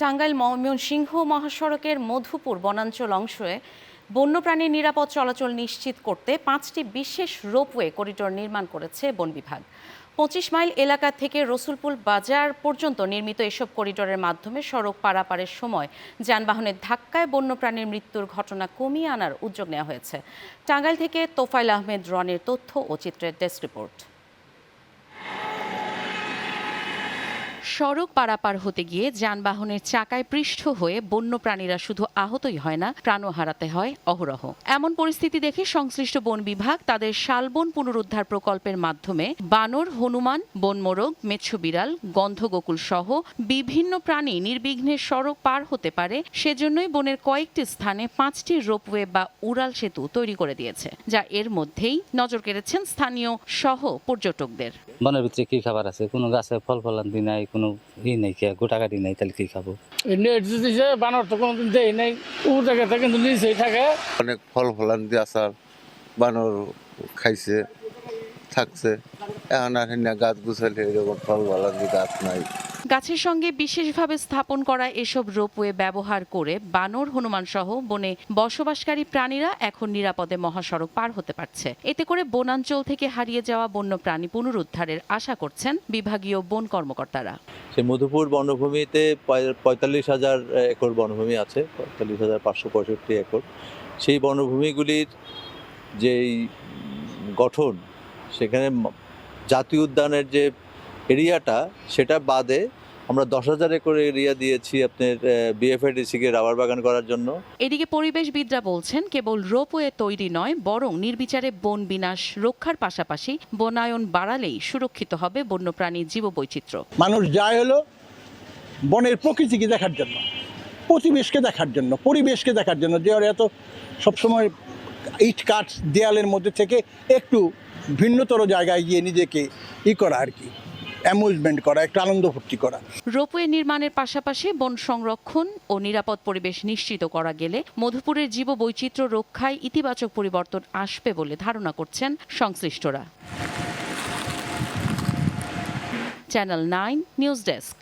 টাঙ্গাইল ময়মনসিংহ মহাসড়কের মধুপুর বনাঞ্চল অংশে বন্যপ্রাণীর নিরাপদ চলাচল নিশ্চিত করতে 5টি বিশেষ রোপওয়ে করিডোর নির্মাণ করেছে বন বিভাগ। 25 মাইল এলাকা থেকে রসুলপুর বাজার পর্যন্ত নির্মিত এসব করিডোরের মাধ্যমে সড়ক পারাপারের সময় যানবাহনের ধাক্কায় বন্যপ্রাণীর মৃত্যুর ঘটনা কমিয়ে আনার উদ্যোগ নেওয়া হয়েছে। টাঙ্গাইল থেকে তোফাইল আহমেদ রনের তথ্য ও চিত্রের ডেস্ক রিপোর্ট। সড়ক পারাপার হতে গিয়ে যানবাহনের চাকায় পৃষ্ঠ হয়ে বন্যপ্রাণীরা শুধু আহতই হয় না, প্রাণও হারাতে হয় অহরহ। এমন পরিস্থিতি দেখে সংশ্লিষ্ট বন বিভাগ তাদের শালবন পুনরুদ্ধার প্রকল্পের মাধ্যমে বানর, হনুমান, বনমোরগ, মেছো বিড়াল, গন্ধগোকুল সহ বিভিন্ন প্রাণী নির্বিঘ্নে সড়ক পার হতে পারে সেজন্যই বনের কয়েকটি স্থানে 5টি রোপওয়ে বা উড়াল সেতু তৈরি করে দিয়েছে, যা এর মধ্যেই নজর কেড়েছেন স্থানীয় সহ পর্যটকদের। বনের ভিতরে কি খাবার আছে? কোনো গাছে ফল ফলান্তি নাই, কোনো নাই, গোটাকাটি নাই, তাহলে কি খাবো? বানর তো কোনোদিন দেয় নাই, কিন্তু নিচেই থাকে। অনেক ফল ফলান্তি আসার বানর খাইছে থাকছে, এখন আর গাছ গুছাইলে এরকম ফল ফলান্তি গাছ নাই। গাছের সঙ্গে বিশেষভাবে স্থাপন করা এসব রোপওয়ে ব্যবহার করে বানর, হনুমান সহ বনে বসবাসকারী প্রাণীরা এখন নিরাপদে মহাসড়ক পার হতে পারছে। এতে করে বনাঞ্চল থেকে হারিয়ে যাওয়া বন্যপ্রাণী পুনরুদ্ধারের আশা করছেন বিভাগীয় বন কর্মকর্তারা। সেই মধুপুর বনভূমিতে 45,000 একর বনভূমি আছে, 45,565 একর। সেই বনভূমিগুলির যেই গঠন, সেখানে জাতীয় উদ্যানের যে এরিয়াটা, সেটা বাদে আমরা 10,000 একর এরিয়া দিয়েছি আপনার বিএফআইডিসিকে রাবার বাগান করার জন্য। এদিকে পরিবেশবিদরা বলছেন কেবল রোপওয়ে তৈরি নয়, বরং নির্বিচারে বন বিনাশ রক্ষার পাশাপাশি বনায়ন বাড়ালেই সুরক্ষিত হবে বন্যপ্রাণীর জীববৈচিত্র্য। মানুষ যায় হলো বনের প্রকৃতিকে দেখার জন্য, পরিবেশকে দেখার জন্য, পরিবেশকে দেখার জন্য, যে এত সবসময় ইট কাঠ দেয়ালের মধ্যে থেকে একটু ভিন্নতর জায়গায় গিয়ে নিজেকে করা আর কি, অ্যামুজমেন্ট করা, একটু আনন্দ ফুর্তি করা। রোপওয়ে নির্মাণের পাশাপাশি বন সংরক্ষণ ও নিরাপদ পরিবেশ নিশ্চিত করা গেলে মধুপুরের জীববৈচিত্র্য রক্ষায় ইতিবাচক পরিবর্তন আসবে বলে ধারণা করছেন সংশ্লিষ্টরা। Channel 9 news desk.